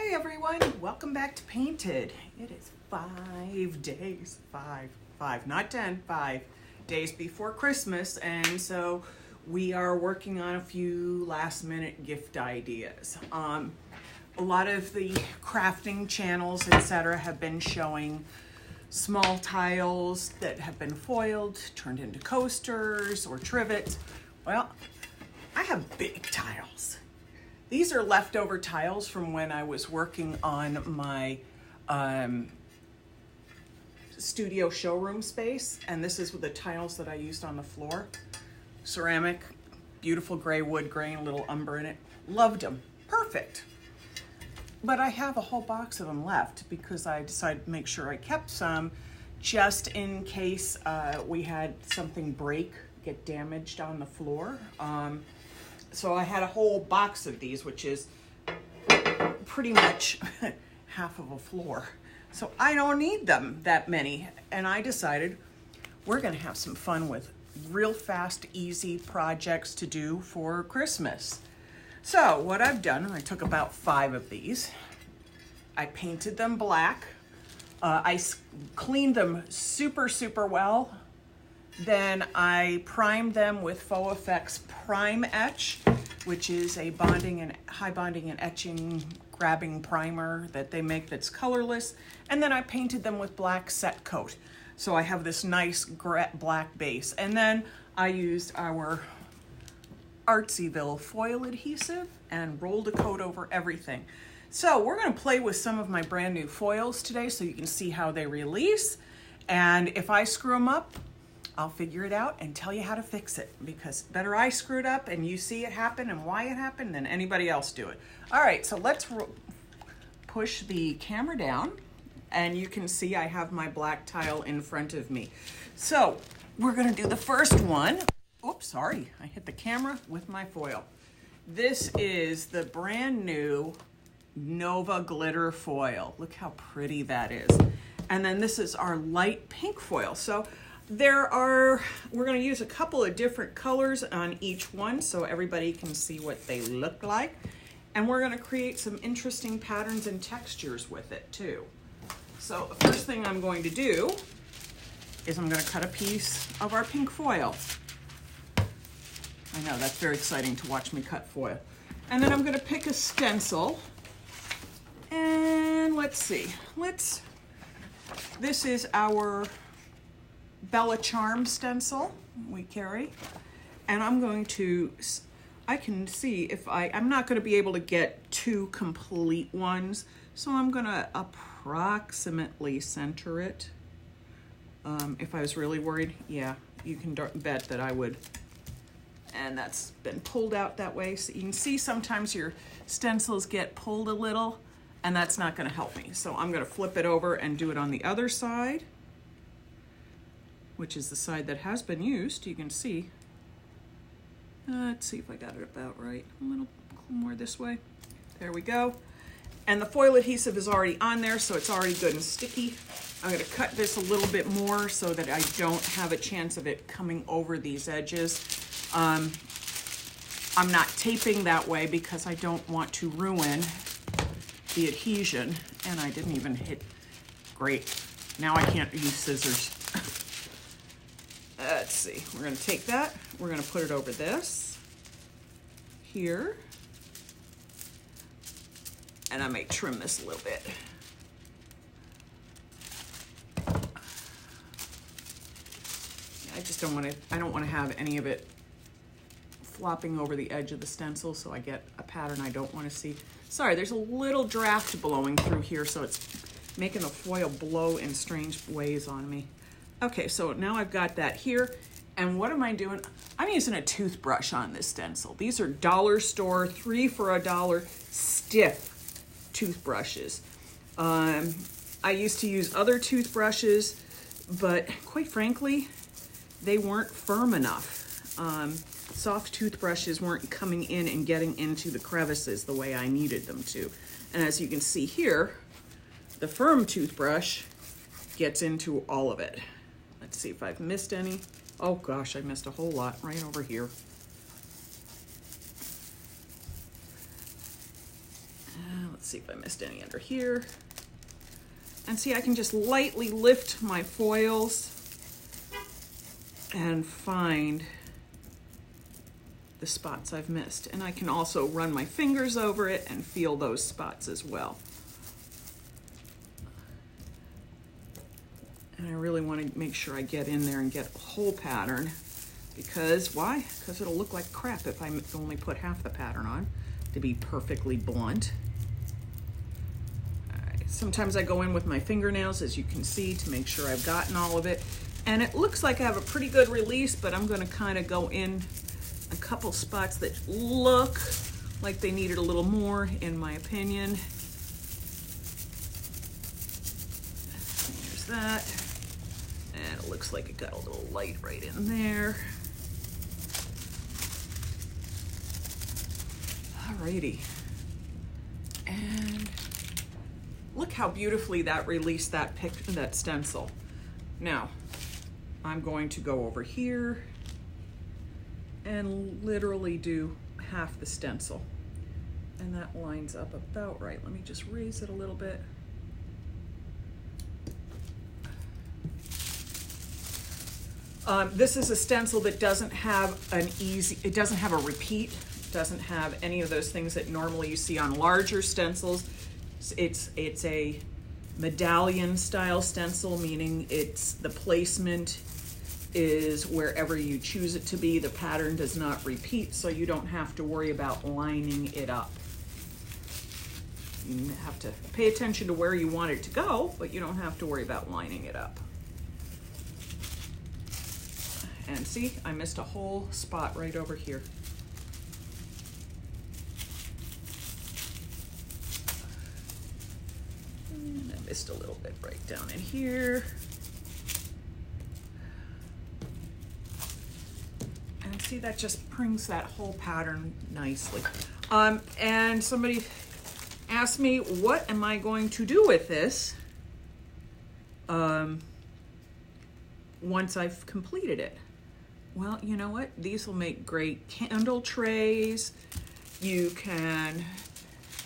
Hi everyone, welcome back to Painted. It is 5 days, five, not 10, 5 days before Christmas, and so we are working on a few last minute gift ideas. A lot of the crafting channels, etc., have been showing small tiles that have been foiled, turned into coasters or trivets. Well, I have big tiles. These are leftover tiles from when I was working on my studio showroom space, and this is the tiles that I used on the floor. Ceramic, beautiful gray wood grain, a little umber in it. Loved them, perfect. But I have a whole box of them left because I decided to make sure I kept some just in case we had something break, get damaged on the floor. So I had a whole box of these, which is pretty much half of a floor. So I don't need them that many. And I decided we're gonna have some fun with real fast, easy projects to do for Christmas. So what I've done, I took about 5 of these. I painted them black. I cleaned them super well. Then I primed them with Faux Effects Prime Etch, which is a high bonding and etching grabbing primer that they make that's colorless. And then I painted them with black SetCoat. So I have this nice black base. And then I used our ArtsSyVille Foil adhesive and rolled a coat over everything. So we're gonna play with some of my brand new foils today so you can see how they release. And if I screw them up, I'll figure it out and tell you how to fix it, because better I screw it up and you see it happen and why it happened than anybody else do it. All right, so let's push the camera down and you can see I have my black tile in front of me. So we're gonna do the first one. Oops, sorry, I hit the camera with my foil. This is the brand new Nova Glitter Foil. Look how pretty that is. And then this is our light pink foil. So we're gonna use a couple of different colors on each one so everybody can see what they look like. And we're gonna create some interesting patterns and textures with it too. So the first thing I'm going to do is I'm gonna cut a piece of our pink foil. I know, that's very exciting to watch me cut foil. And then I'm gonna pick a stencil. And let's see, this is our Bella Charm stencil we carry, and I'm going to, I can see if I'm not going to be able to get 2 complete ones, so I'm going to approximately center it. If I was really worried, yeah, you can bet that I would. And that's been pulled out that way, so you can see sometimes your stencils get pulled a little, and that's not going to help me. So I'm going to flip it over and do it on the other side, which is the side that has been used. You can see. Let's see if I got it about right. A little more this way. There we go. And the foil adhesive is already on there, so it's already good and sticky. I'm gonna cut this a little bit more so that I don't have a chance of it coming over these edges. I'm not taping that way because I don't want to ruin the adhesion. And I didn't even hit, great. Now I can't use scissors. Let's see, we're gonna take that, we're gonna put it over this, here, and I may trim this a little bit. I don't wanna have any of it flopping over the edge of the stencil so I get a pattern I don't wanna see. Sorry, there's a little draft blowing through here, so it's making the foil blow in strange ways on me. Okay, so now I've got that here, and what am I doing? I'm using a toothbrush on this stencil. These are dollar store, 3 for $1 stiff toothbrushes. I used to use other toothbrushes, but quite frankly, they weren't firm enough. Soft toothbrushes weren't coming in and getting into the crevices the way I needed them to. And as you can see here, the firm toothbrush gets into all of it. Let's see if I've missed any. Oh gosh, I missed a whole lot right over here. Let's see if I missed any under here. And see, I can just lightly lift my foils and find the spots I've missed. And I can also run my fingers over it and feel those spots as well. And I really want to make sure I get in there and get a whole pattern, because why? Because it'll look like crap if I only put half the pattern on, to be perfectly blunt. All right. Sometimes I go in with my fingernails, as you can see, to make sure I've gotten all of it. And it looks like I have a pretty good release, but I'm going to kind of go in a couple spots that look like they needed a little more, in my opinion. There's that. And it looks like it got a little light right in there. Alrighty. And look how beautifully that released that stencil. Now, I'm going to go over here and literally do half the stencil. And that lines up about right. Let me just raise it a little bit. This is a stencil that doesn't have it doesn't have a repeat, doesn't have any of those things that normally you see on larger stencils. It's a medallion style stencil, meaning the placement is wherever you choose it to be. The pattern does not repeat, so you don't have to worry about lining it up. You have to pay attention to where you want it to go, but you don't have to worry about lining it up. And see, I missed a whole spot right over here. And I missed a little bit right down in here. And see, that just brings that whole pattern nicely. And somebody asked me, what am I going to do with this once I've completed it? Well, you know what? These will make great candle trays. You can,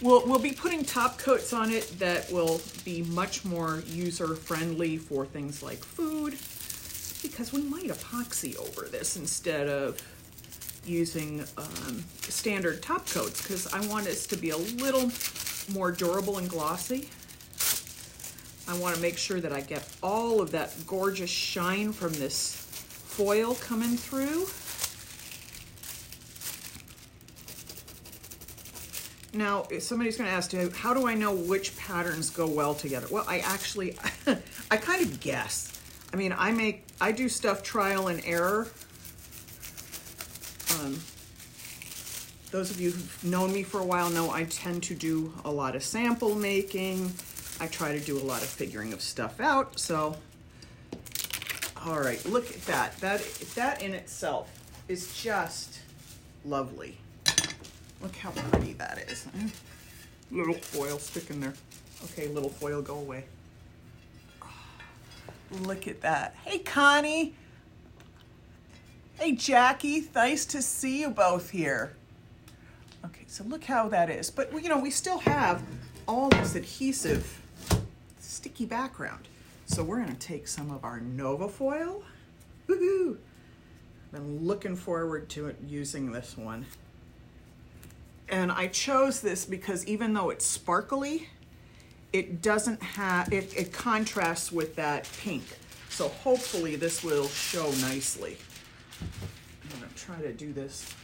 we'll be putting top coats on it that will be much more user-friendly for things like food, because we might epoxy over this instead of using standard top coats, because I want this to be a little more durable and glossy. I want to make sure that I get all of that gorgeous shine from this foil coming through. Now, if somebody's going to ask, how do I know which patterns go well together? Well, I actually, I kind of guess. I mean, I do stuff trial and error. Those of you who've known me for a while know I tend to do a lot of sample making. I try to do a lot of figuring of stuff out. So, all right, look at that. That in itself is just lovely. Look how pretty that is. Little foil sticking there. Okay, little foil, go away. Look at that. Hey, Connie. Hey, Jackie. Nice to see you both here. Okay, so look how that is. But, you know, we still have all this adhesive, sticky background. So we're going to take some of our Nova foil. Woohoo! Been looking forward to it, using this one. And I chose this because even though it's sparkly, it doesn't have, it contrasts with that pink. So hopefully this will show nicely. I'm going to try to do this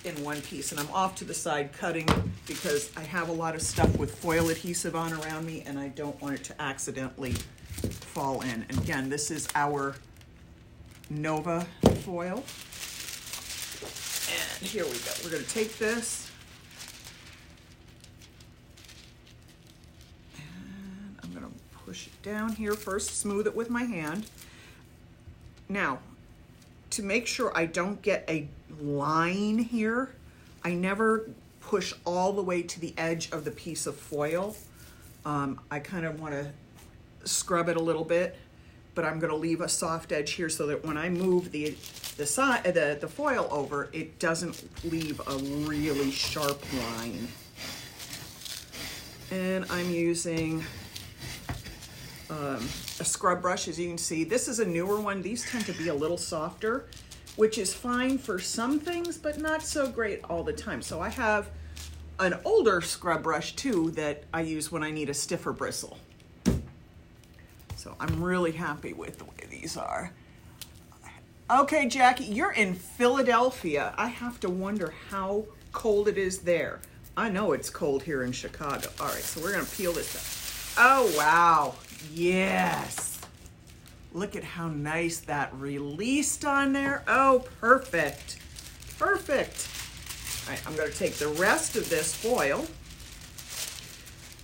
in one piece, and I'm off to the side cutting because I have a lot of stuff with foil adhesive on around me and I don't want it to accidentally fall in. And again, this is our Nova foil. And here we go. We're going to take this and I'm going to push it down here first, smooth it with my hand. Now, to make sure I don't get a line here, I never push all the way to the edge of the piece of foil. I kind of want to scrub it a little bit but I'm gonna leave a soft edge here so that when I move the foil over, it doesn't leave a really sharp line. And I'm using a scrub brush, as you can see. This is a newer one. These tend to be a little softer, which is fine for some things, but not so great all the time. So I have an older scrub brush too that I use when I need a stiffer bristle. So I'm really happy with the way these are. Okay, Jackie, you're in Philadelphia. I have to wonder how cold it is there. I know it's cold here in Chicago. All right, so we're gonna peel this up. Oh, wow, yes. Look at how nice that released on there. Oh, perfect, perfect. All right, I'm gonna take the rest of this foil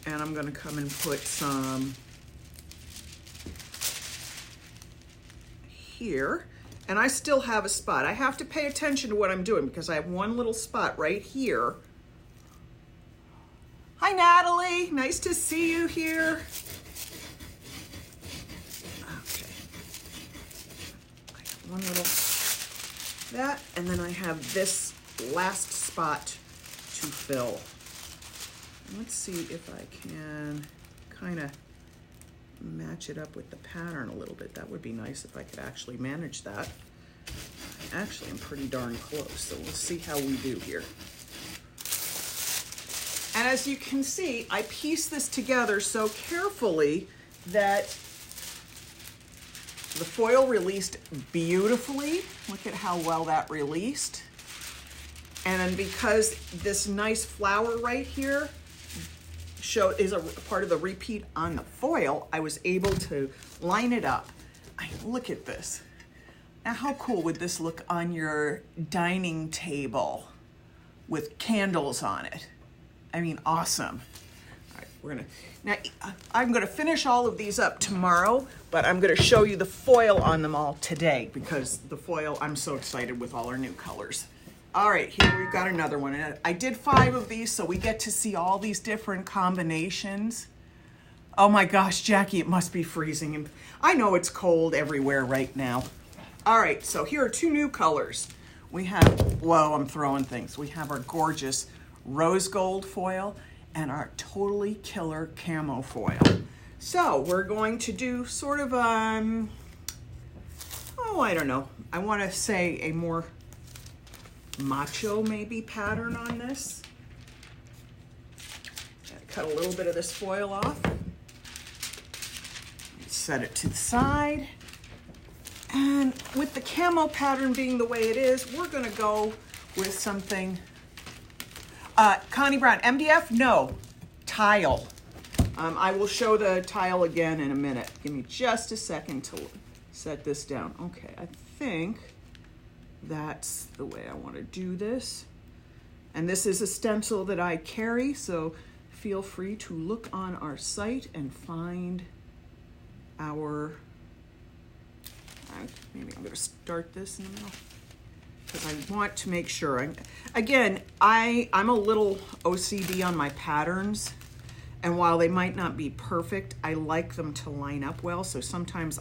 and I'm gonna come and put some here. And I still have a spot. I have to pay attention to what I'm doing because I have one little spot right here. Hi, Natalie. Nice to see you here. Okay. I have one little, that, and then I have this last spot to fill. Let's see if I can kind of match it up with the pattern a little bit. That would be nice if I could actually manage that. Actually, I'm pretty darn close, so we'll see how we do here. And as you can see, I pieced this together so carefully that the foil released beautifully. Look at how well that released. And then because this nice flower right here is a part of the repeat on the foil, I was able to line it up. Look at this. Now, how cool would this look on your dining table with candles on it? I mean, awesome. All right, I'm gonna finish all of these up tomorrow, but I'm gonna show you the foil on them all today because the foil, I'm so excited with all our new colors. All right, here we've got another one. And I did 5 of these, so we get to see all these different combinations. Oh my gosh, Jackie, it must be freezing. And I know it's cold everywhere right now. All right, so here are 2 new colors. We have, whoa, I'm throwing things. We have our gorgeous rose gold foil and our totally killer camo foil. So we're going to do sort of, oh, I don't know. I want to say a more macho maybe pattern on this. Cut a little bit of this foil off. Set it to the side. And with the camo pattern being the way it is, we're gonna go with something. Connie Brown, MDF? No, tile. I will show the tile again in a minute. Give me just a second to set this down. Okay, I think that's the way I want to do this. And this is a stencil that I carry, so feel free to look on our site and find our, maybe I'm going to start this in the middle because I want to make sure. Again, I'm a little OCD on my patterns, and while they might not be perfect, I like them to line up well. So sometimes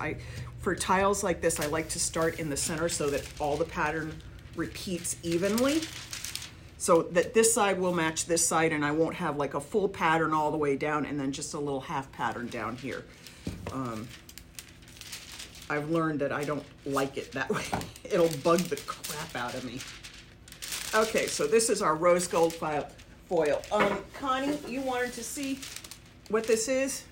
for tiles like this, I like to start in the center so that all the pattern repeats evenly, so that this side will match this side and I won't have like a full pattern all the way down and then just a little half pattern down here. I've learned that I don't like it that way. It'll bug the crap out of me. Okay, so this is our rose gold foil. Connie, you wanted to see what this is?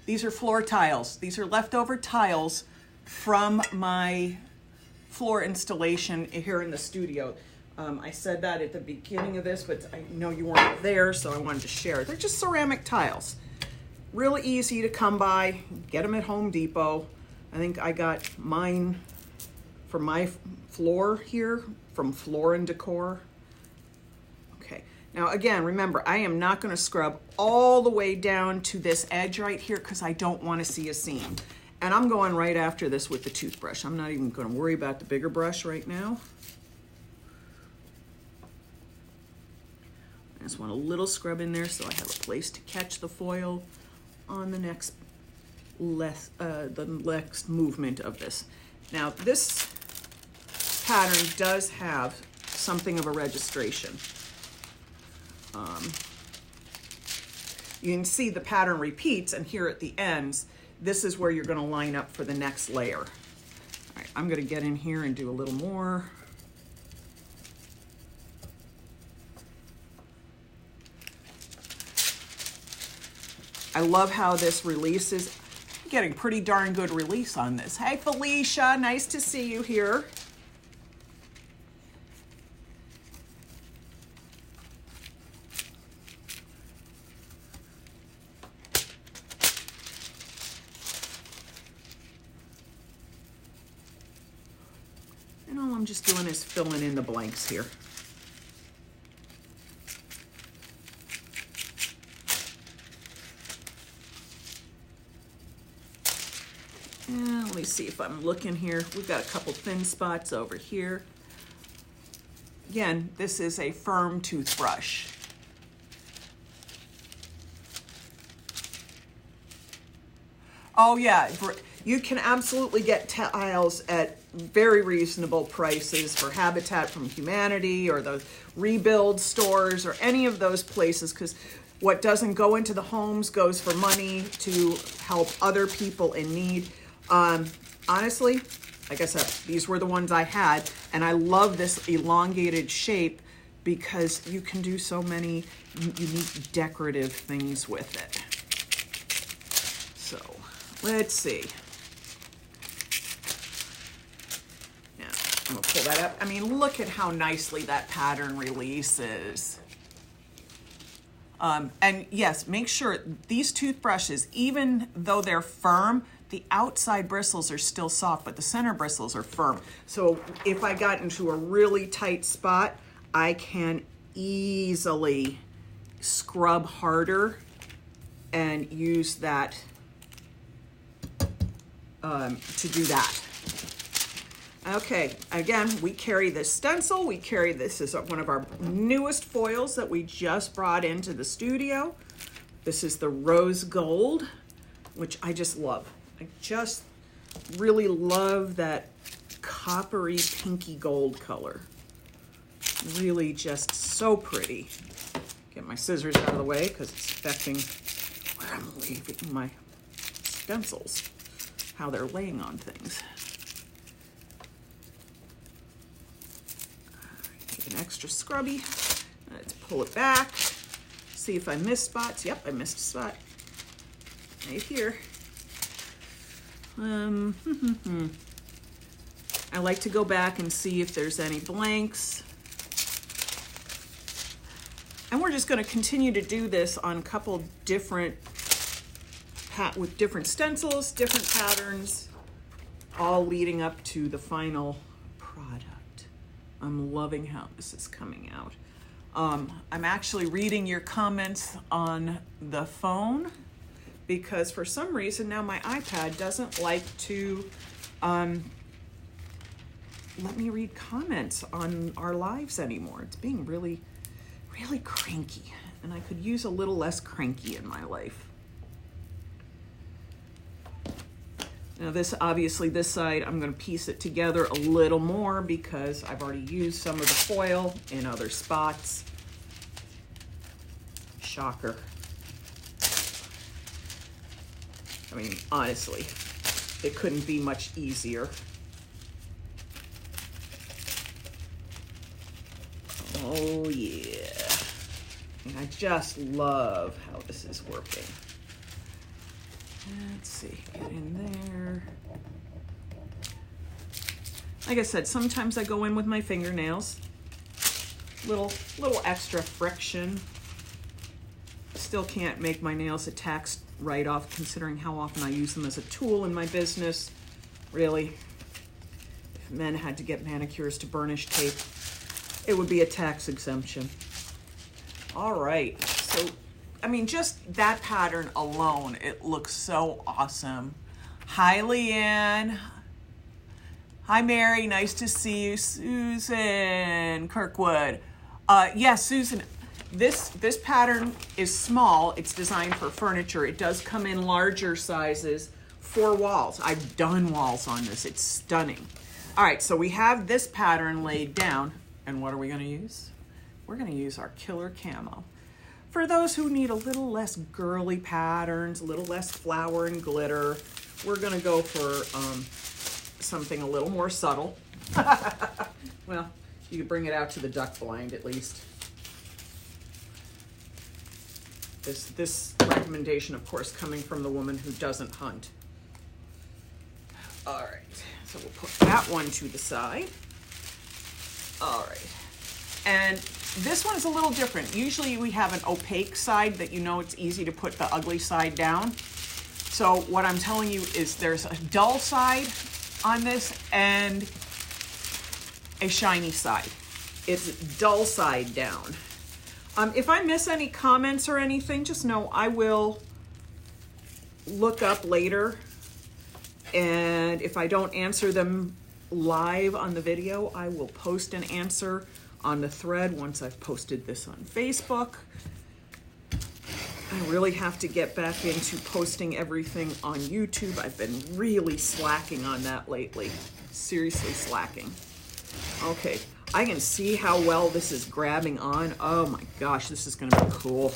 These are floor tiles. These are leftover tiles from my floor installation here in the studio. I said that at the beginning of this, but I know you weren't there, so I wanted to share. They're just ceramic tiles. Really easy to come by. Get them at Home Depot. I think I got mine for my floor here from Floor and Decor. Okay, now again, remember, I am not going to scrub all the way down to this edge right here because I don't want to see a seam. And I'm going right after this with the toothbrush. I'm not even going to worry about the bigger brush right now. I just want a little scrub in there so I have a place to catch the foil on the next the next movement of this. Now this pattern does have something of a registration. You can see the pattern repeats, and here at the ends, this is where you're going to line up for the next layer. All right, I'm going to get in here and do a little more. I love how this releases. I'm getting pretty darn good release on this. Hey Felicia, nice to see you here. And all I'm just doing is filling in the blanks here. And let me see if I'm looking here. We've got a couple thin spots over here. Again, this is a firm toothbrush. Oh yeah, you can absolutely get tiles at very reasonable prices for Habitat from Humanity or the rebuild stores or any of those places, because what doesn't go into the homes goes for money to help other people in need. Honestly, like I said, these were the ones I had, and I love this elongated shape because you can do so many unique decorative things with it. So let's see. Yeah, I'm gonna pull that up. I mean, look at how nicely that pattern releases. And yes, make sure these toothbrushes, even though they're firm, the outside bristles are still soft, but the center bristles are firm. So if I got into a really tight spot, I can easily scrub harder and use that to do that. Okay, again, we carry this stencil. We carry this as one of our newest foils that we just brought into the studio. This is the rose gold, which I just love. I just really love that coppery pinky gold color. Really just so pretty. Get my scissors out of the way because it's affecting where I'm leaving my stencils, how they're laying on things. Take an extra scrubby. Let's pull it back. See if I missed spots. Yep, I missed a spot. Right here. I like to go back and see if there's any blanks. And we're just going to continue to do this on a couple different, with different stencils, different patterns, all leading up to the final product. I'm loving how this is coming out. I'm actually reading your comments on the phone, because for some reason now my iPad doesn't like to let me read comments on our lives anymore. It's being really, really cranky, and I could use a little less cranky in my life. Now this, obviously this side, I'm gonna piece it together a little more because I've already used some of the foil in other spots. Shocker. I mean, honestly, it couldn't be much easier. Oh yeah. And I just love how this is working. Let's see, get in there. Like I said, sometimes I go in with my fingernails. Little extra friction. Still can't make my nails attack right off, considering how often I use them as a tool in my business. Really, if men had to get manicures to burnish tape, it would be a tax exemption. All right, so, I mean, just that pattern alone, it looks so awesome. Hi, Leanne. Hi, Mary, nice to see you. Susan Kirkwood. Yes, Susan, this pattern is small. It's designed for furniture. It does come in larger sizes 4 walls. I've done walls on this. It's stunning. All right, so we have this pattern laid down. And what are we going to use? We're going to use our killer camo. For those who need a little less girly patterns, a little less flower and glitter, we're going to go for something a little more subtle. Well, you could bring it out to the duck blind at least. This recommendation, of course, coming from the woman who doesn't hunt. All right, so we'll put that one to the side. All right, and this one is a little different. Usually we have an opaque side that you know it's easy to put the ugly side down. So what I'm telling you is there's a dull side on this and a shiny side. It's dull side down. If I miss any comments or anything, just know I will look up later, and if I don't answer them live on the video, I will post an answer on the thread once I've posted this on Facebook. I really have to get back into posting everything on YouTube. I've been really slacking on that lately. Seriously slacking. Okay, I can see how well this is grabbing on. Oh my gosh, this is gonna be cool.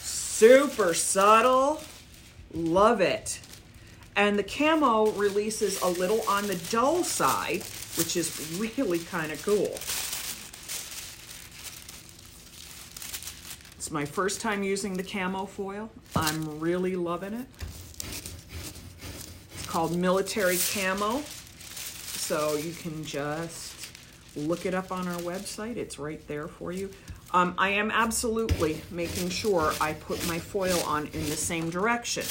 Super subtle, love it. And the camo releases a little on the dull side, which is really kind of cool. It's my first time using the camo foil. I'm really loving it. It's called Military Camo. So you can just look it up on our website. It's right there for you. I am absolutely making sure I put my foil on in the same direction.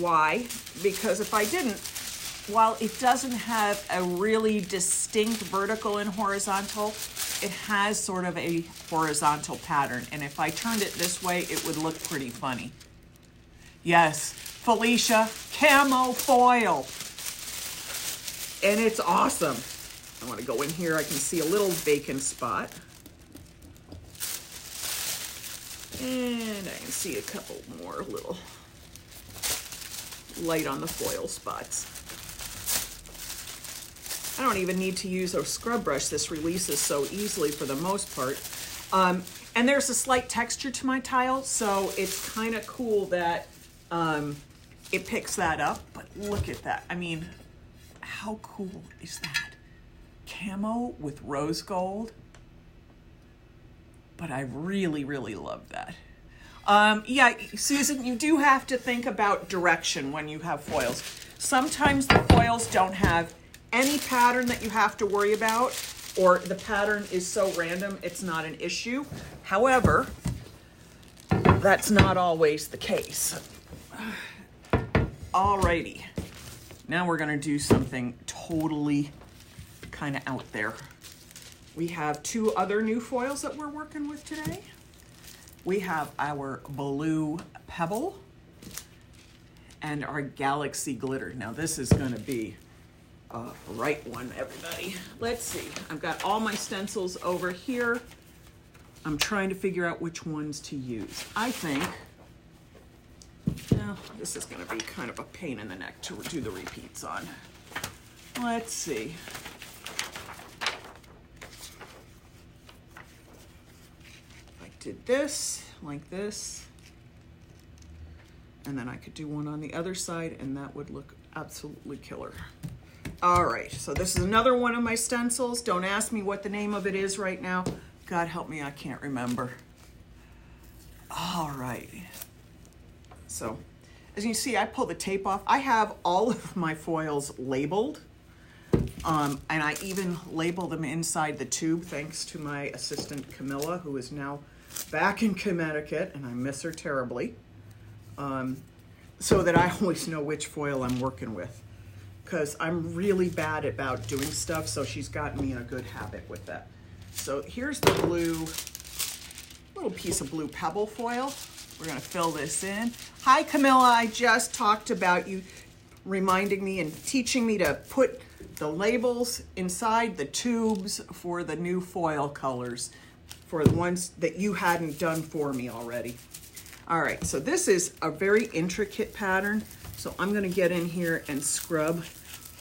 Why? Because if I didn't, while it doesn't have a really distinct vertical and horizontal, it has sort of a horizontal pattern. And if I turned it this way, it would look pretty funny. Yes, Felicia, camo foil. And it's awesome. I want to go in here. I can see a little vacant spot. And I can see a couple more little light on the foil spots. I don't even need to use a scrub brush. This releases so easily for the most part. And there's a slight texture to my tile, so it's kind of cool that it picks that up. But look at that. I mean, how cool is that? Camo with rose gold. But I really, really love that. Yeah, Susan, you do have to think about direction when you have foils. Sometimes the foils don't have any pattern that you have to worry about, or the pattern is so random it's not an issue. However, that's not always the case. Alrighty, now we're gonna do something totally kind of out there. We have 2 other new foils that we're working with today. We have our blue pebble and our galaxy glitter. Now this is gonna be a right one, everybody. Let's see, I've got all my stencils over here. I'm trying to figure out which ones to use. I think, well, this is gonna be kind of a pain in the neck to do the repeats on. Let's see. Did this like this, and then I could do one on the other side and that would look absolutely killer. All right, so this is another one of my stencils. Don't ask me what the name of it is right now. God help me, I can't remember. All right, so as you see, I pull the tape off. I have all of my foils labeled, and I even label them inside the tube thanks to my assistant Camilla, who is now back in Connecticut, and I miss her terribly, so that I always know which foil I'm working with, because I'm really bad about doing stuff, so she's gotten me in a good habit with that. So here's the blue, little piece of blue pebble foil. We're gonna fill this in. Hi Camilla, I just talked about you reminding me and teaching me to put the labels inside the tubes for the new foil colors, for the ones that you hadn't done for me already. All right, so this is a very intricate pattern. So I'm gonna get in here and scrub.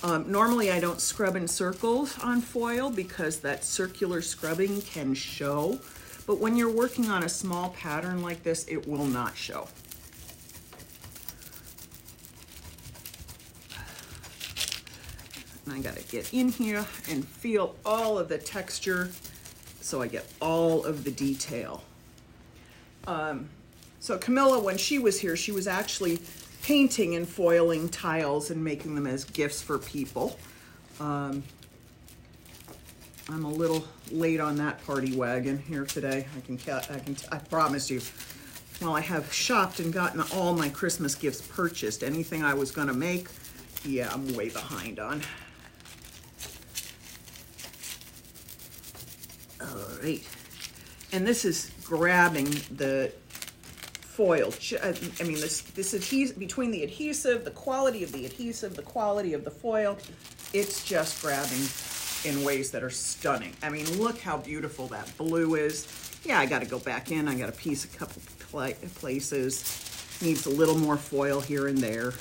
Normally I don't scrub in circles on foil because that circular scrubbing can show, but when you're working on a small pattern like this, it will not show. And I gotta get in here and feel all of the texture so I get all of the detail. So Camilla, when she was here, she was actually painting and foiling tiles and making them as gifts for people. I'm a little late on that party wagon here today. I promise you. Well, I have shopped and gotten all my Christmas gifts purchased. Anything I was gonna make, yeah, I'm way behind on. All right, and this is grabbing the foil. I mean, this adhesive, between the adhesive, the quality of the adhesive, the quality of the foil, it's just grabbing in ways that are stunning. I mean, look how beautiful that blue is. Yeah, I got to go back in. I got to piece a couple places. Needs a little more foil here and there.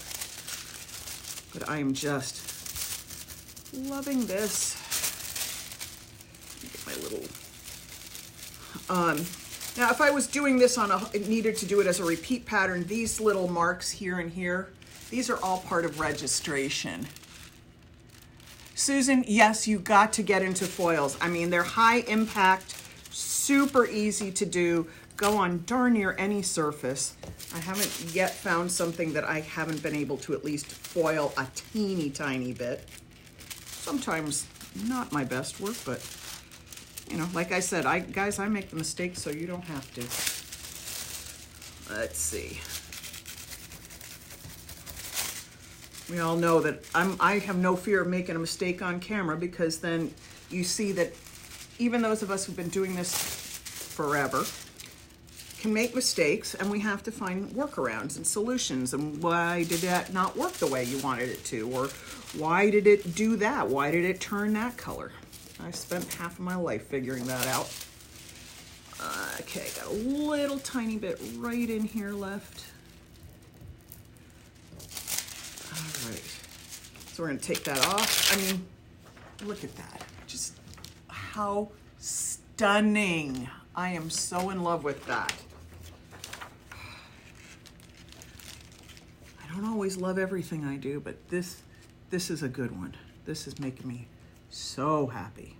But I am just loving this. Get my little. Now, if I was doing this on needed to do it as a repeat pattern, these little marks here and here, these are all part of registration. Susan, yes, you got to get into foils. I mean, they're high impact, super easy to do, go on darn near any surface. I haven't yet found something that I haven't been able to at least foil a teeny tiny bit. Sometimes not my best work, but you know, like I said, guys, I make the mistakes so you don't have to. Let's see. We all know that I have no fear of making a mistake on camera, because then you see that even those of us who've been doing this forever can make mistakes, and we have to find workarounds and solutions. And why did that not work the way you wanted it to? Or why did it do that? Why did it turn that color? I spent half of my life figuring that out. Okay, got a little tiny bit right in here left. All right, so we're gonna take that off. I mean, look at that. Just how stunning. I am so in love with that. I don't always love everything I do, but this is a good one. This is making me so happy.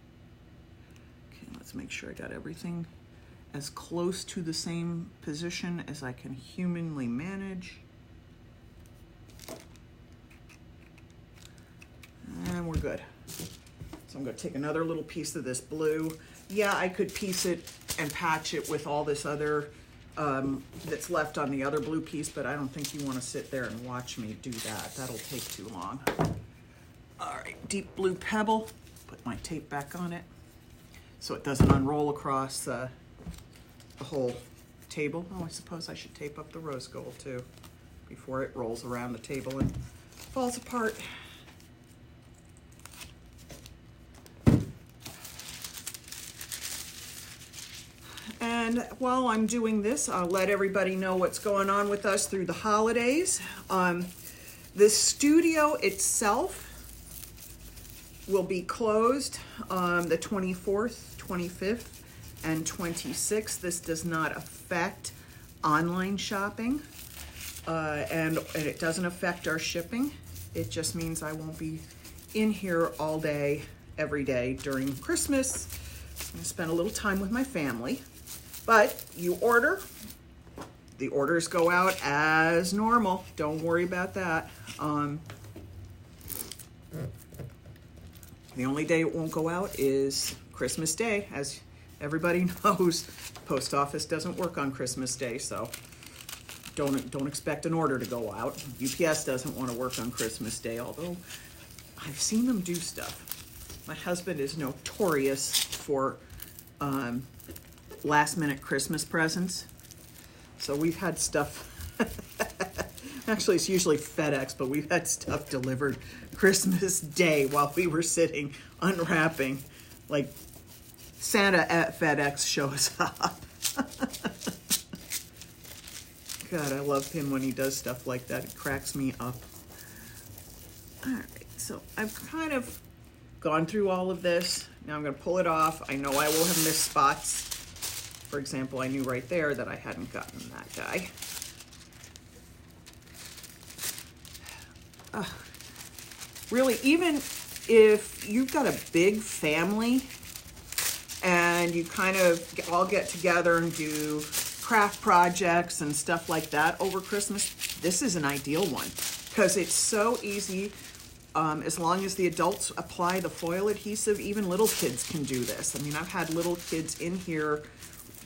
Okay, let's make sure I got everything as close to the same position as I can humanly manage. And we're good. So I'm gonna take another little piece of this blue. Yeah, I could piece it and patch it with all this other that's left on the other blue piece, but I don't think you wanna sit there and watch me do that. That'll take too long. All right, deep blue pebble. Put my tape back on it so it doesn't unroll across the whole table. Oh, I suppose I should tape up the rose gold too before it rolls around the table and falls apart. And while I'm doing this, I'll let everybody know what's going on with us through the holidays. The studio itself will be closed the 24th, 25th, and 26th. This does not affect online shopping, and it doesn't affect our shipping. It just means I won't be in here all day, every day during Christmas. I'm gonna spend a little time with my family. But you order, the orders go out as normal. Don't worry about that. The only day it won't go out is Christmas Day. As everybody knows, post office doesn't work on Christmas Day, so don't expect an order to go out. UPS doesn't want to work on Christmas Day, although I've seen them do stuff. My husband is notorious for last minute Christmas presents. So we've had stuff, actually it's usually FedEx, but we've had stuff delivered Christmas Day while we were sitting unwrapping. Like Santa at FedEx shows up. God, I love him when he does stuff like that. It cracks me up. All right, so I've kind of gone through all of this. Now I'm gonna pull it off. I know I will have missed spots. For example, I knew right there that I hadn't gotten that guy. Really, even if you've got a big family and you kind of all get together and do craft projects and stuff like that over Christmas, this is an ideal one because it's so easy. As long as the adults apply the foil adhesive, even little kids can do this. I mean, I've had little kids in here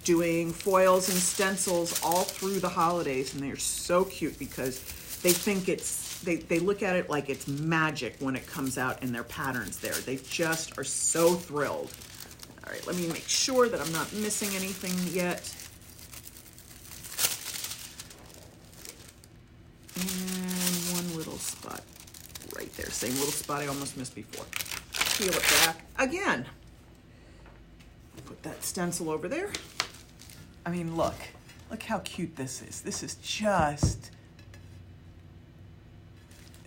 doing foils and stencils all through the holidays, and they're so cute because they think they look at it like it's magic when it comes out in their patterns there. They just are so thrilled. All right, let me make sure that I'm not missing anything yet. And one little spot right there. Same little spot I almost missed before. Peel it back again. Put that stencil over there. I mean, look how cute this is. This is just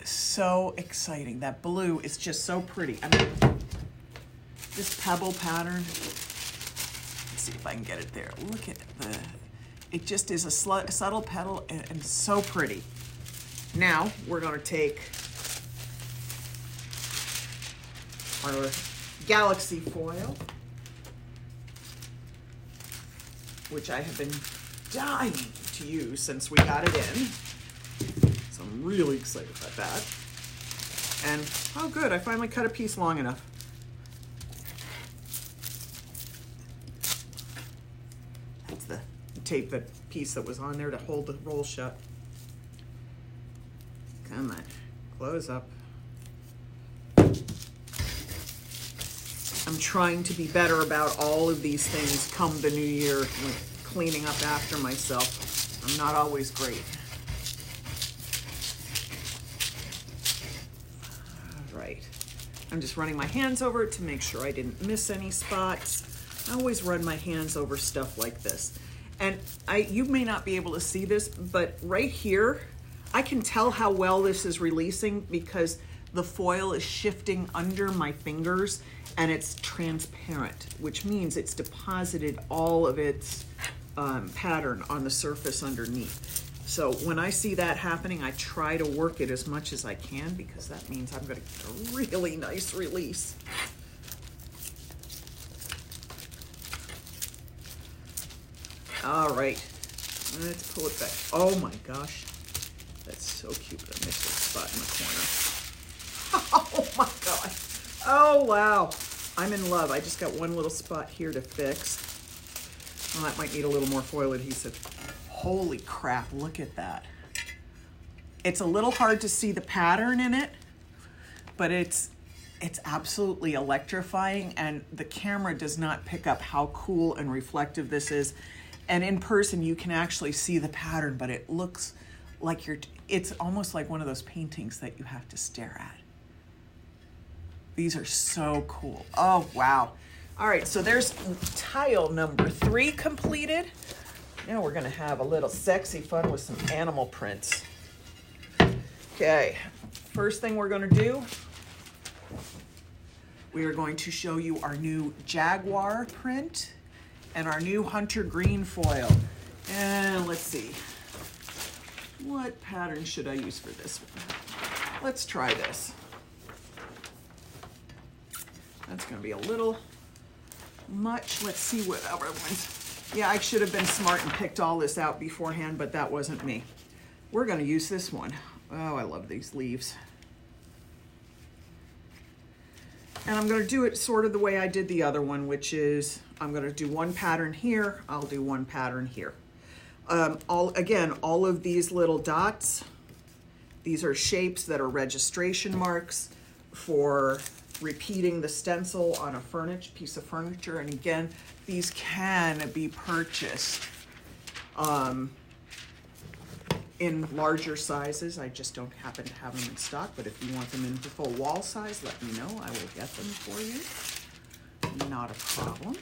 so exciting. That blue is just so pretty. I mean, this pebble pattern, let's see if I can get it there. Look at it just is a subtle petal and so pretty. Now we're gonna take our Galaxy foil, which I have been dying to use since we got it in. So I'm really excited about that. And, oh good, I finally cut a piece long enough. That's the tape, that piece that was on there to hold the roll shut. Come on, close up. I'm trying to be better about all of these things come the new year, like cleaning up after myself. I'm not always great. All right, I'm just running my hands over it to make sure I didn't miss any spots. I always run my hands over stuff like this. And you may not be able to see this, but right here, I can tell how well this is releasing because the foil is shifting under my fingers and it's transparent, which means it's deposited all of its pattern on the surface underneath. So when I see that happening, I try to work it as much as I can because that means I'm gonna get a really nice release. All right, let's pull it back. Oh my gosh, that's so cute. I missed a spot in the corner. Oh my gosh. Oh wow, I'm in love. I just got one little spot here to fix. Well, that might need a little more foil adhesive. Holy crap, look at that. It's a little hard to see the pattern in it, but it's absolutely electrifying, and the camera does not pick up how cool and reflective this is. And in person, you can actually see the pattern, but it looks like it's almost like one of those paintings that you have to stare at. These are so cool. Oh, wow. All right, so there's tile number 3 completed. Now we're gonna have a little sexy fun with some animal prints. Okay, first thing we're gonna do, we are going to show you our new Jaguar print and our new Hunter Green foil. And let's see, what pattern should I use for this one? Let's try this. That's gonna be a little much. Let's see what other ones. Yeah, I should have been smart and picked all this out beforehand, but that wasn't me. We're gonna use this one. Oh, I love these leaves. And I'm gonna do it sort of the way I did the other one, which is I'm gonna do one pattern here, I'll do one pattern here. All of these little dots, these are shapes that are registration marks for repeating the stencil on a piece of furniture. And again, these can be purchased in larger sizes. I just don't happen to have them in stock, but if you want them in the full wall size, let me know. I will get them for you. Not a problem.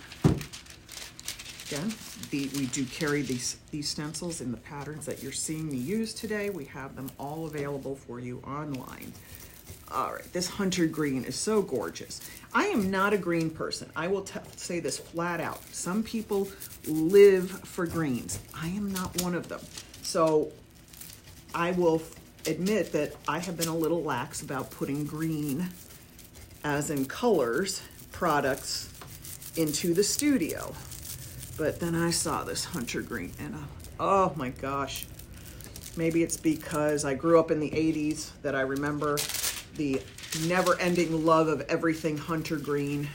Again, we do carry these stencils in the patterns that you're seeing me use today. We have them all available for you online. All right, this hunter green is so gorgeous. I am not a green person. I will say this flat out. Some people live for greens. I am not one of them. So I will admit that I have been a little lax about putting green, as in colors, products into the studio. But then I saw this hunter green and oh my gosh. Maybe it's because I grew up in the 80s that I remember the never-ending love of everything hunter green.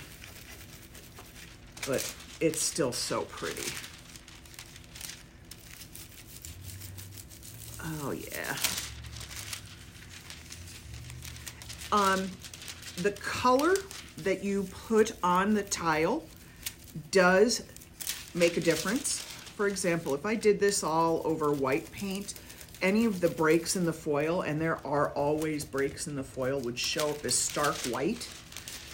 But it's still so pretty. Oh yeah. The color that you put on the tile does make a difference. For example, if I did this all over white paint, any of the breaks in the foil, and there are always breaks in the foil, would show up as stark white.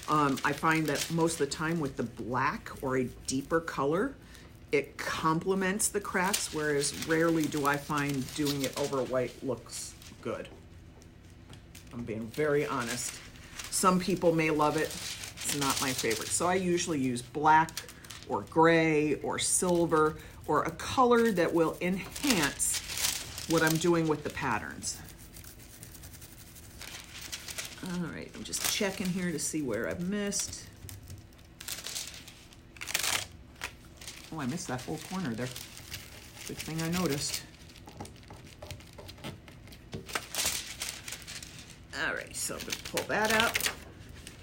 I find that most of the time with the black or a deeper color, it complements the cracks, whereas rarely do I find doing it over white looks good. I'm being very honest. Some people may love it. It's not my favorite. So I usually use black or gray or silver or a color that will enhance what I'm doing with the patterns. All right, I'm just checking here to see where I've missed. Oh, I missed that whole corner there. Good thing I noticed. All right, so I'm gonna pull that out.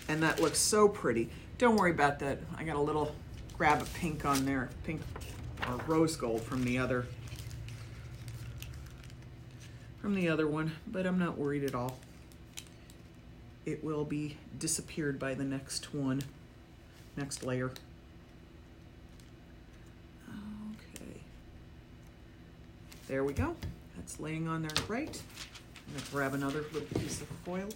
And that looks so pretty. Don't worry about that. I got a little grab of pink on there, pink or rose gold from the other one, but I'm not worried at all. It will be disappeared by the next one, next layer. Okay, there we go. That's laying on there right. I'm gonna grab another little piece of foil.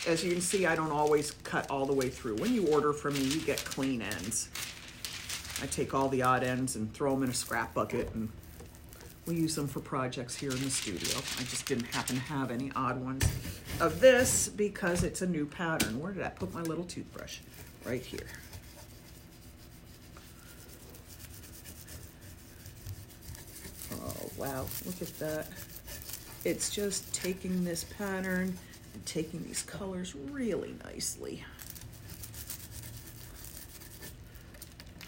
As you can see, I don't always cut all the way through. When you order from me, you get clean ends. I take all the odd ends and throw them in a scrap bucket, and we use them for projects here in the studio. I just didn't happen to have any odd ones of this because it's a new pattern. Where did I put my little toothbrush? Right here. Oh, wow, look at that. It's just taking this pattern and taking these colors really nicely.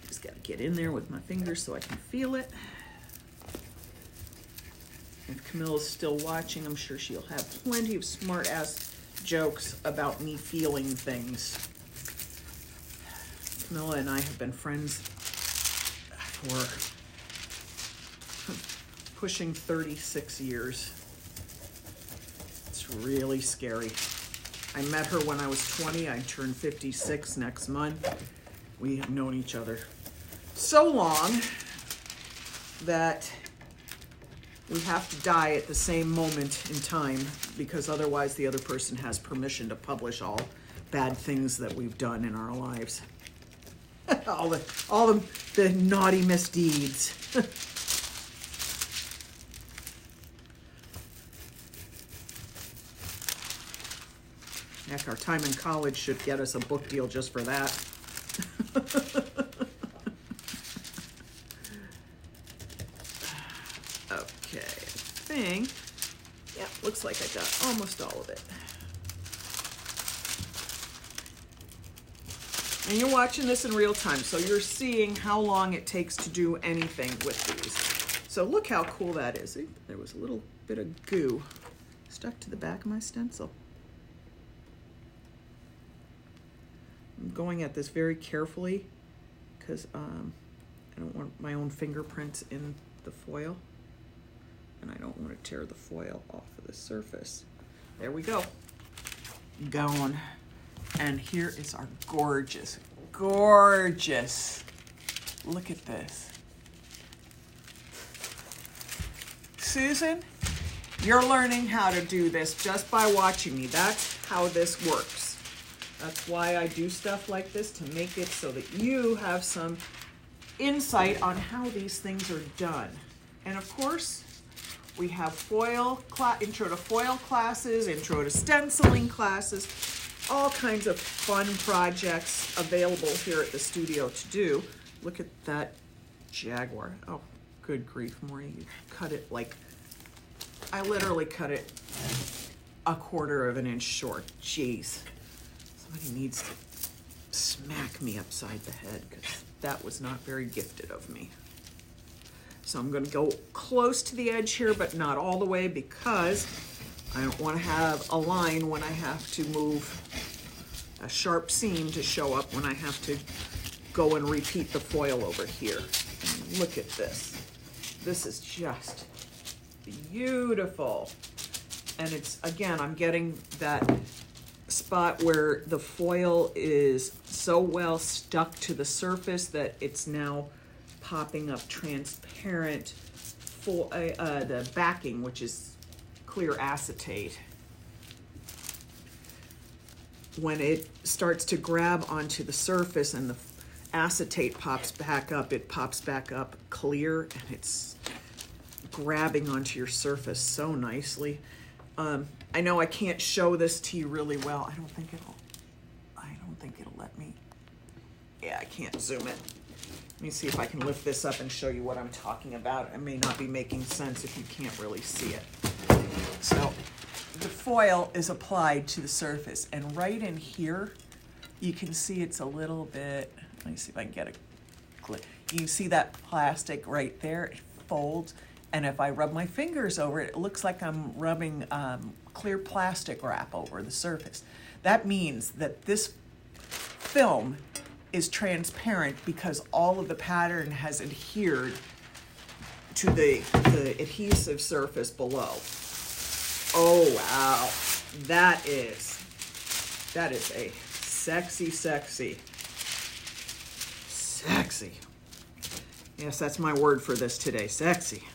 Just gotta get in there with my fingers so I can feel it. If Camilla's still watching, I'm sure she'll have plenty of smart-ass jokes about me feeling things. Camilla and I have been friends for pushing 36 years. It's really scary. I met her when I was 20. I turned 56 next month. We have known each other so long that we have to die at the same moment in time, because otherwise the other person has permission to publish all bad things that we've done in our lives. all the naughty misdeeds. Heck, our time in college should get us a book deal just for that. Okay, I think, yeah, looks like I got almost all of it. And you're watching this in real time, so you're seeing how long it takes to do anything with these. So look how cool that is. See, there was a little bit of goo stuck to the back of my stencil. I'm going at this very carefully because I don't want my own fingerprints in the foil, and I don't want to tear the foil off of the surface. There we go. Going. And here is our gorgeous, gorgeous, look at this. Susan, you're learning how to do this just by watching me. That's how this works. That's why I do stuff like this, to make it so that you have some insight on how these things are done. And of course, we have intro to foil classes, intro to stenciling classes, all kinds of fun projects available here at the studio to do. Look at that Jaguar. Oh, good grief, Maureen. You cut it like, I literally cut it 1/4 of an inch short. Jeez. Somebody needs to smack me upside the head, because that was not very gifted of me. So I'm gonna go close to the edge here, but not all the way, because I don't wanna have a line when I have to move a sharp seam to show up when I have to go and repeat the foil over here. And look at this. This is just beautiful. And it's, again, I'm getting that spot where the foil is so well stuck to the surface that it's now popping up transparent for the backing, which is clear acetate. When it starts to grab onto the surface and the acetate pops back up, it pops back up clear, and it's grabbing onto your surface so nicely. I know I can't show this to you really well. I don't think it'll let me. Yeah, I can't zoom it. Let me see if I can lift this up and show you what I'm talking about. It may not be making sense if you can't really see it. So the foil is applied to the surface, and right in here, you can see it's a little bit, let me see if I can get it. You can see that plastic right there, it folds. And if I rub my fingers over it, it looks like I'm rubbing clear plastic wrap over the surface. That means that this film is transparent because all of the pattern has adhered to the adhesive surface below. Oh, wow. That is a sexy. Yes, that's my word for this today, sexy.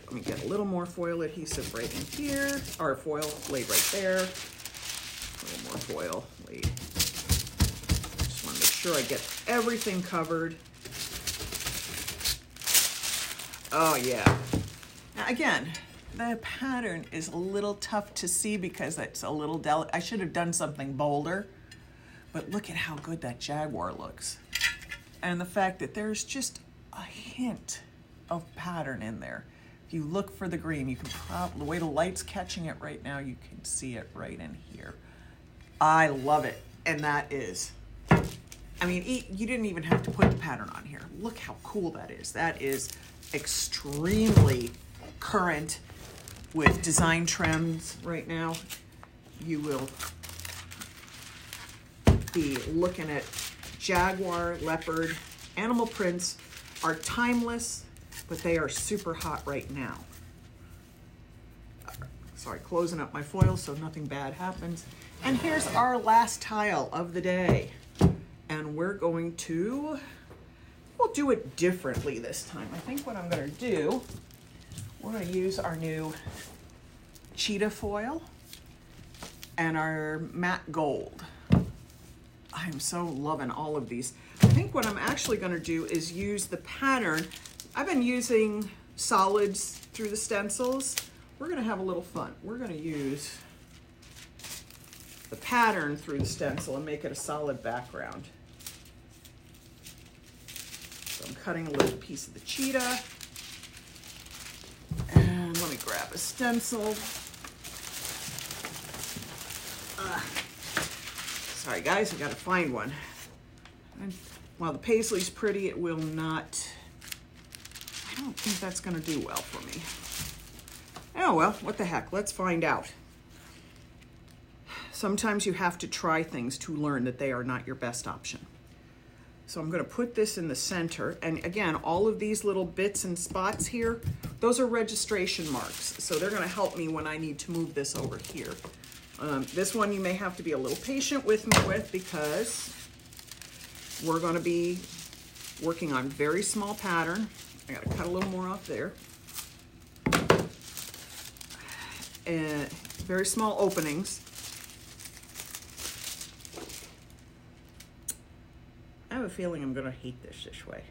Let me get a little more foil adhesive right in here, or foil laid right there. A little more foil laid. Just want to make sure I get everything covered. Oh yeah. Now again, the pattern is a little tough to see because it's a little delicate. I should have done something bolder, but look at how good that Jaguar looks. And the fact that there's just a hint of pattern in there. If you look for the green, you can probably, the way the light's catching it right now, you can see it right in here. I love it. And that is, I mean, you didn't even have to put the pattern on here. Look how cool that is. That is extremely current with design trends right now. You will be looking at jaguar, leopard, animal prints are timeless, but they are super hot right now. Sorry, closing up my foil so nothing bad happens. And here's our last tile of the day. And we're going to, we'll do it differently this time. I think what I'm gonna do, we're gonna use our new cheetah foil and our matte gold. I'm so loving all of these. I think what I'm actually gonna do is use the pattern. I've been using solids through the stencils. We're gonna have a little fun. We're gonna use the pattern through the stencil and make it a solid background. So I'm cutting a little piece of the cheetah. And let me grab a stencil. Sorry guys, I gotta find one. And while the paisley's pretty, it will not, I don't think that's gonna do well for me. Oh well, what the heck, let's find out. Sometimes you have to try things to learn that they are not your best option. So I'm gonna put this in the center, and again, all of these little bits and spots here, those are registration marks. So they're gonna help me when I need to move this over here. This one you may have to be a little patient with me with because we're gonna be working on very small pattern. I gotta cut a little more off there. And very small openings. I have a feeling I'm gonna hate this way.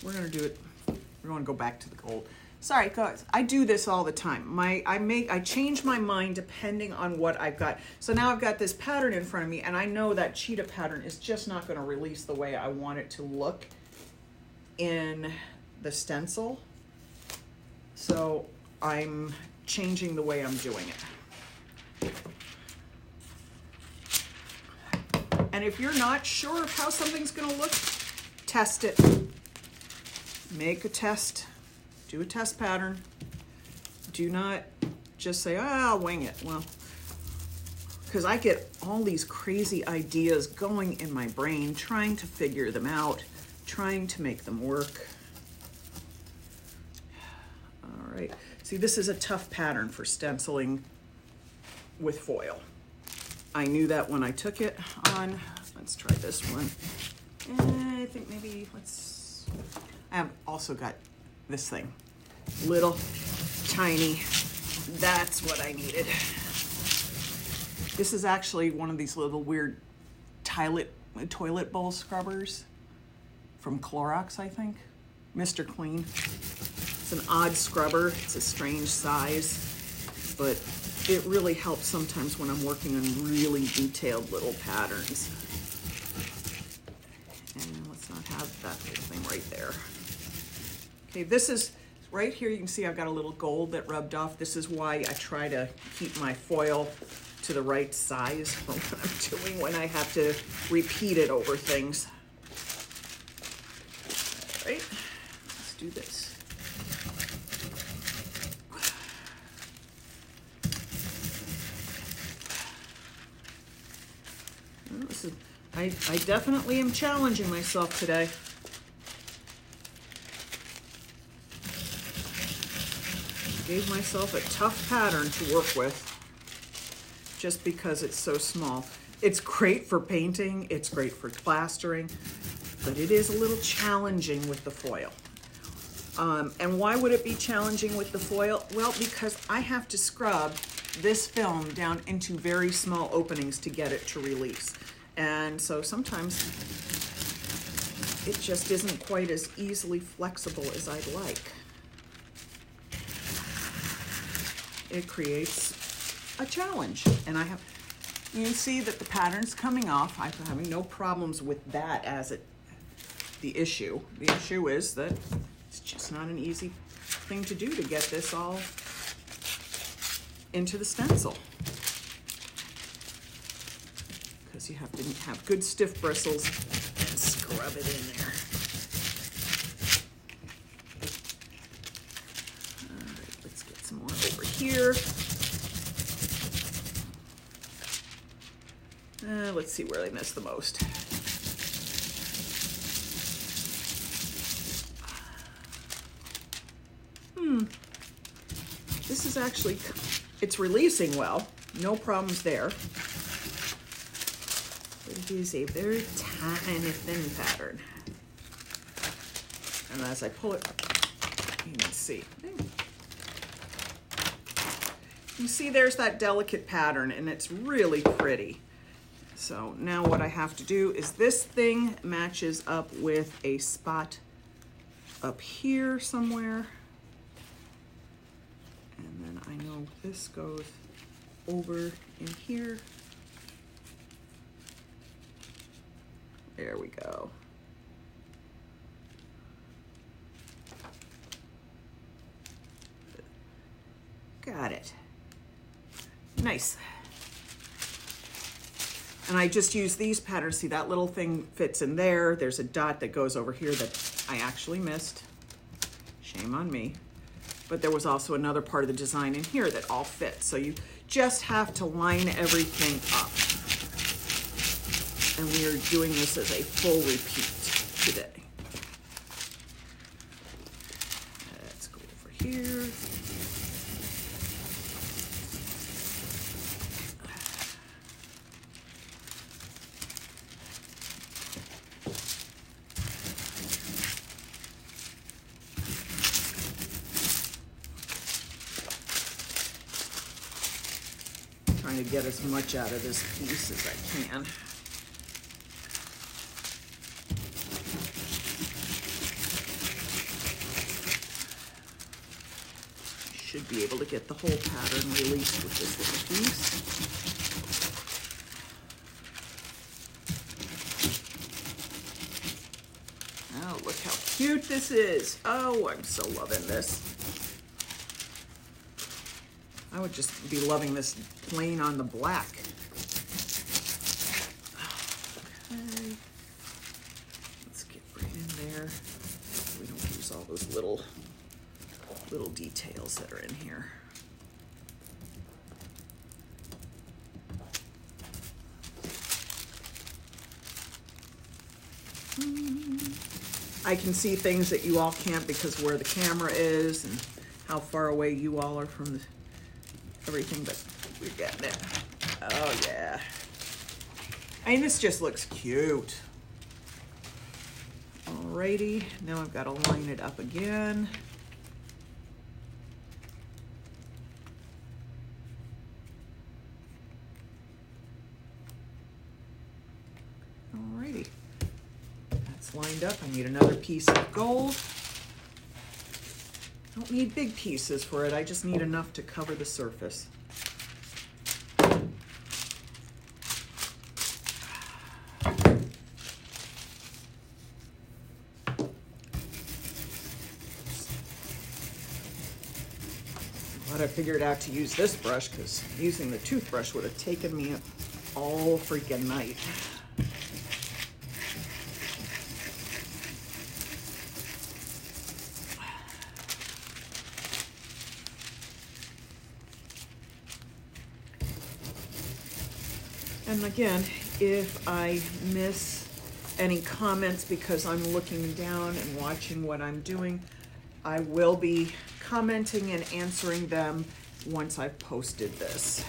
We're gonna do it, we're gonna go back to the gold. Sorry guys, I do this all the time. I change my mind depending on what I've got. So now I've got this pattern in front of me and I know that cheetah pattern is just not gonna release the way I want it to look in the stencil. So I'm changing the way I'm doing it. And if you're not sure of how something's gonna look, test it. Make a test. Do a test pattern. Do not just say, I'll wing it. Well, because I get all these crazy ideas going in my brain, trying to figure them out, trying to make them work. All right. See, this is a tough pattern for stenciling with foil. I knew that when I took it on. Let's try this one. I think maybe I have also got this thing, little, tiny, that's what I needed. This is actually one of these little weird toilet bowl scrubbers from Clorox, I think. Mr. Clean. It's an odd scrubber, it's a strange size, but it really helps sometimes when I'm working on really detailed little patterns. And let's not have that little thing right there. Okay, this is, right here you can see I've got a little gold that rubbed off. This is why I try to keep my foil to the right size for what I'm doing when I have to repeat it over things. All right, let's do this. I definitely am challenging myself today. Gave myself a tough pattern to work with just because it's so small. It's great for painting, it's great for plastering, but it is a little challenging with the foil. And why would it be challenging with the foil? Well, because I have to scrub this film down into very small openings to get it to release. And so sometimes it just isn't quite as easily flexible as I'd like. It creates a challenge. And you can see that the pattern's coming off. I'm having no problems with that as the issue. The issue is that it's just not an easy thing to do to get this all into the stencil. Because you have to have good stiff bristles and scrub it in there. All right, let's get some more over here. Let's see where I missed the most. This is actually, it's releasing well. No problems there. It is a very tiny thin pattern. And as I pull it, you can see. You see there's that delicate pattern and it's really pretty. So now what I have to do is this thing matches up with a spot up here somewhere. And then I know this goes over in here. There we go. Got it. Nice. And I just use these patterns. See, that little thing fits in there. There's a dot that goes over here that I actually missed. Shame on me. But there was also another part of the design in here that all fits. So you just have to line everything up. And we are doing this as a full repeat today. Let's go over here. to get as much out of this piece as I can. Should be able to get the whole pattern released with this little piece. Oh, look how cute this is. Oh, I'm so loving this. I would just be loving this plain on the black. Okay. Let's get right in there. We don't use all those little details that are in here. I can see things that you all can't because where the camera is and how far away you all are from everything, but we're getting it. Oh yeah. I mean, this just looks cute. Alrighty, now I've got to line it up again. Alrighty, that's lined up. I need another piece of gold. I don't need big pieces for it. I just need enough to cover the surface. Glad I figured out to use this brush because using the toothbrush would have taken me all freaking night. And again, if I miss any comments because I'm looking down and watching what I'm doing, I will be commenting and answering them once I've posted this.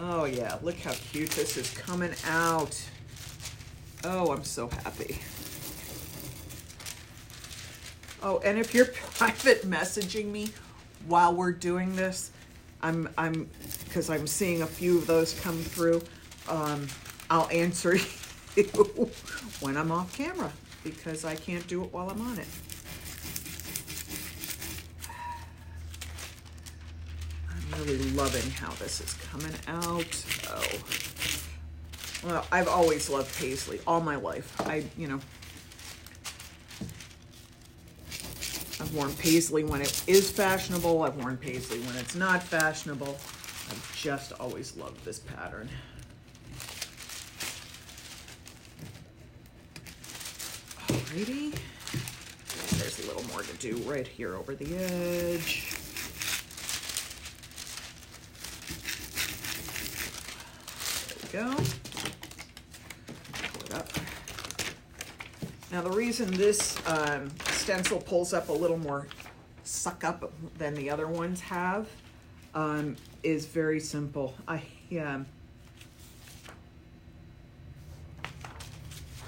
Oh yeah, look how cute this is coming out. Oh, I'm so happy. Oh, and if you're private messaging me while we're doing this, because I'm seeing a few of those come through, I'll answer you when I'm off camera because I can't do it while I'm on it. I'm really loving how this is coming out. Oh, well, I've always loved paisley all my life. I've worn paisley when it is fashionable. I've worn paisley when it's not fashionable. I've just always loved this pattern. Alrighty. There's a little more to do right here over the edge. There we go. Pull it up. Now the reason this stencil pulls up a little more suck up than the other ones have is very simple. I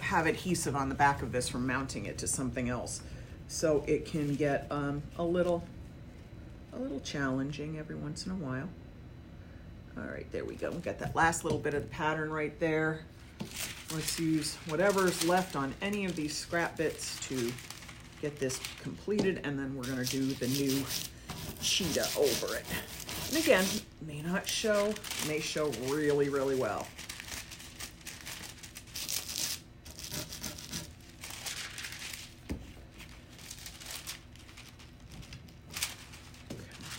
have adhesive on the back of this from mounting it to something else, so it can get a little challenging every once in a while. All right, there we go. We've got that last little bit of the pattern right there. Let's use whatever's left on any of these scrap bits to get this completed, and then we're gonna do the new cheetah over it. And again, may not show, may show really, really well.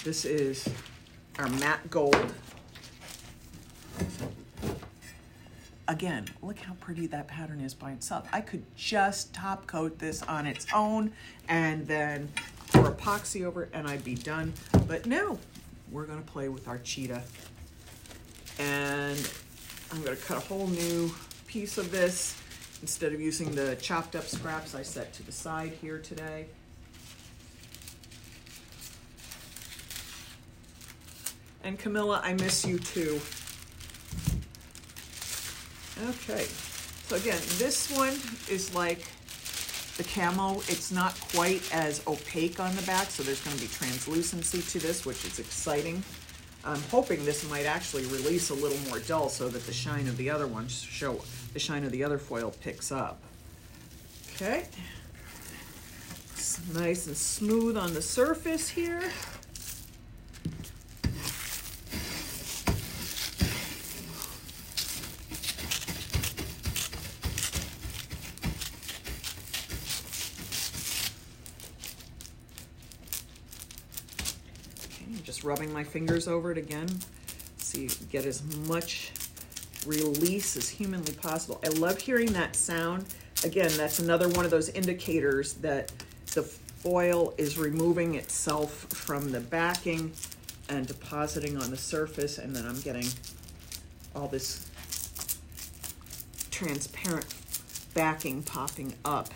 This is our matte gold. Again, look how pretty that pattern is by itself. I could just top coat this on its own and then pour epoxy over it and I'd be done. But no, we're gonna play with our cheetah. And I'm gonna cut a whole new piece of this. Instead of using the chopped up scraps I set to the side here today. And Camilla, I miss you too. Okay, so again, this one is like the camo. It's not quite as opaque on the back, so there's going to be translucency to this, which is exciting. I'm hoping this might actually release a little more dull so that the shine of the other ones the shine of the other foil picks up. Okay, it's nice and smooth on the surface here. Just rubbing my fingers over it again, so you get as much release as humanly possible. I love hearing that sound. Again, that's another one of those indicators that the foil is removing itself from the backing and depositing on the surface, and then I'm getting all this transparent backing popping up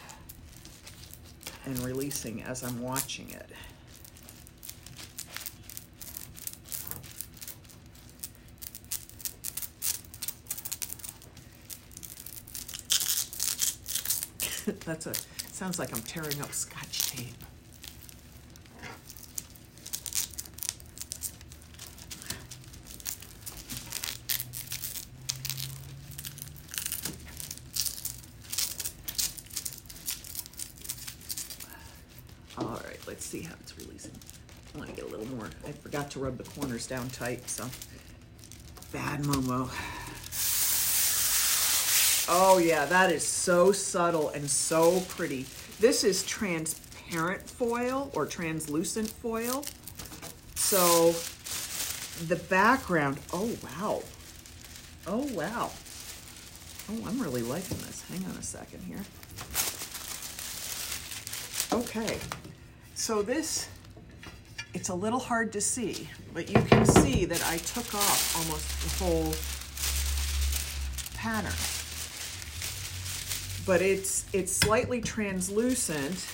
and releasing as I'm watching it. Sounds like I'm tearing up Scotch tape. All right, let's see how it's releasing. I want to get a little more. I forgot to rub the corners down tight, so bad Momo. Oh yeah, that is so subtle and so pretty. This is transparent foil or translucent foil. So the background, oh wow. Oh wow. Oh, I'm really liking this. Hang on a second here. Okay, so this, it's a little hard to see, but you can see that I took off almost the whole pattern. But it's slightly translucent,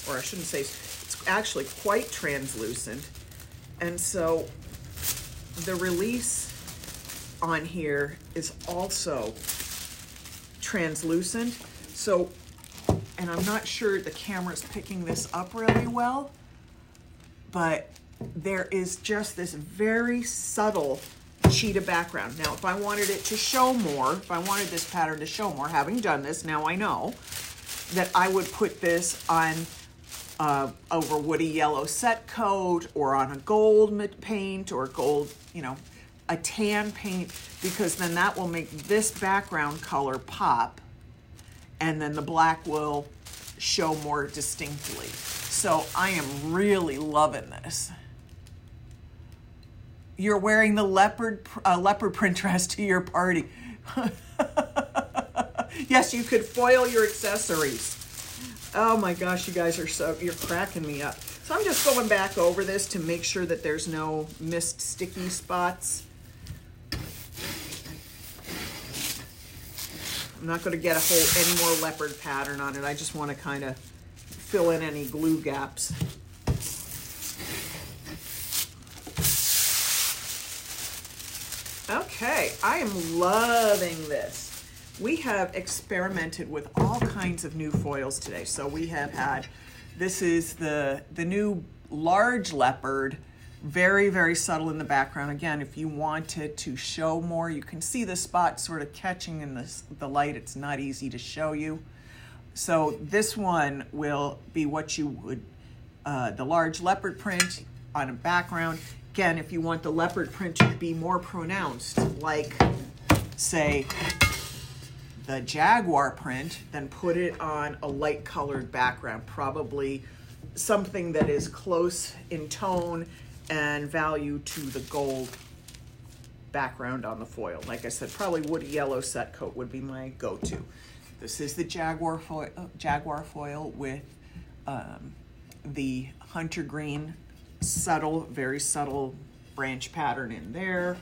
or I shouldn't say, it's actually quite translucent. And so the release on here is also translucent. So, and I'm not sure the camera's picking this up really well, but there is just this very subtle cheetah background. Now, if I wanted it to show more, if I wanted this pattern to show more, having done this, now I know that I would put this on over woody yellow SetCoat, or on a gold paint, or gold, you know, a tan paint, because then that will make this background color pop, and then the black will show more distinctly. So I am really loving this. You're wearing the leopard print dress to your party. Yes, you could foil your accessories. Oh my gosh, you guys are you're cracking me up. So I'm just going back over this to make sure that there's no missed sticky spots. I'm not going to get any more leopard pattern on it. I just want to kind of fill in any glue gaps. Okay, I am loving this. We have experimented with all kinds of new foils today. So we have had, this is the new large leopard, very, very subtle in the background. Again, if you wanted to show more, you can see the spot sort of catching in the light. It's not easy to show you. So this one will be what you would, the large leopard print on a background. Again, if you want the leopard print to be more pronounced, like, say, the jaguar print, then put it on a light colored background, probably something that is close in tone and value to the gold background on the foil. Like I said, probably woody yellow SetCoat would be my go-to. This is the jaguar foil with the hunter green, subtle, very subtle branch pattern in there.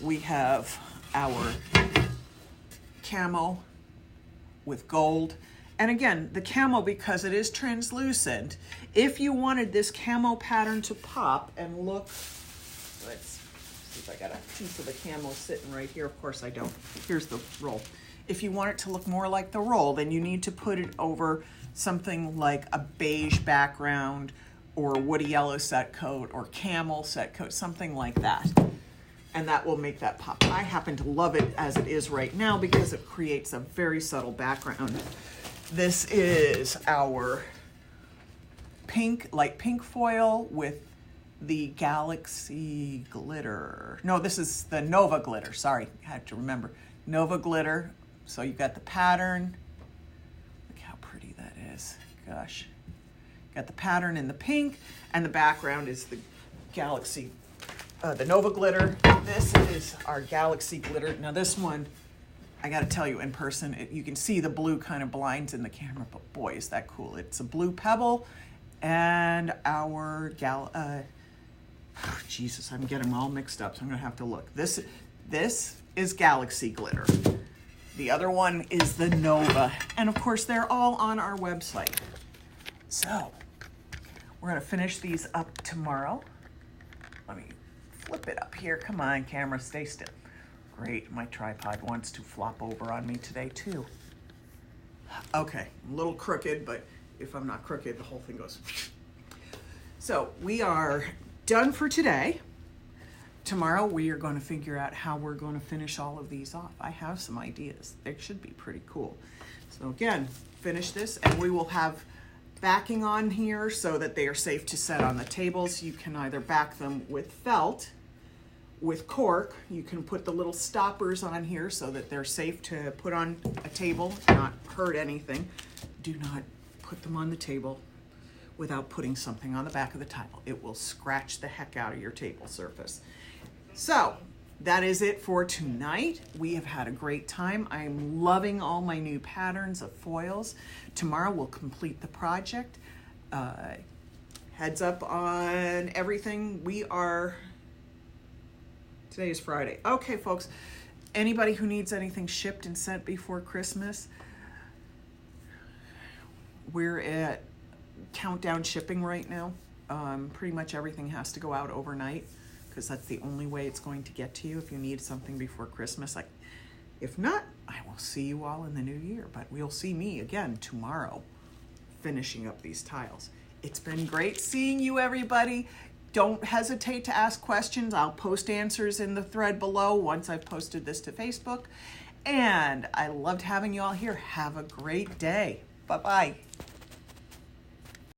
We have our camo with gold, And again, the camo, because it is translucent, if you wanted this camo pattern to pop and look, let's see if I got a piece of the camo sitting right here. Of course I don't. Here's the roll. If you want it to look more like the roll, then you need to put it over something like a beige background or woody yellow set coat or camel set coat, something like that. And that will make that pop. I happen to love it as it is right now because it creates a very subtle background. This is our pink, light pink foil with the Galaxy glitter. No, this is the Nova glitter. Sorry, I had to remember. Nova glitter. So you've got the pattern. Look how pretty that is. Gosh. Got the pattern in the pink, and the background is the Galaxy, the Nova glitter. This is our Galaxy glitter. Now this one, I gotta tell you, in person, you can see the blue kind of blinds in the camera, but boy, is that cool. It's a blue pebble, and our Jesus, I'm getting them all mixed up, so I'm gonna have to look. This is Galaxy glitter. The other one is the Nova. And of course, they're all on our website. So, we're gonna finish these up tomorrow. Let me flip it up here. Come on, camera, stay still. Great, my tripod wants to flop over on me today too. Okay, a little crooked, but if I'm not crooked, the whole thing goes. So, we are done for today. Tomorrow we are going to figure out how we're going to finish all of these off. I have some ideas. They should be pretty cool. So again, finish this, and we will have backing on here so that they are safe to set on the tables. You can either back them with felt, with cork. You can put the little stoppers on here so that they're safe to put on a table, not hurt anything. Do not put them on the table without putting something on the back of the tile. It will scratch the heck out of your table surface. So that is it for tonight. We have had a great time. I'm loving all my new patterns of foils. Tomorrow we'll complete the project. Heads up on everything. Today is Friday. Okay, folks, anybody who needs anything shipped and sent before Christmas, we're at countdown shipping right now. Pretty much everything has to go out overnight, because that's the only way it's going to get to you if you need something before Christmas. If not, I will see you all in the new year, but we'll see me again tomorrow finishing up these tiles. It's been great seeing you, everybody. Don't hesitate to ask questions. I'll post answers in the thread below once I've posted this to Facebook. And I loved having you all here. Have a great day. Bye-bye.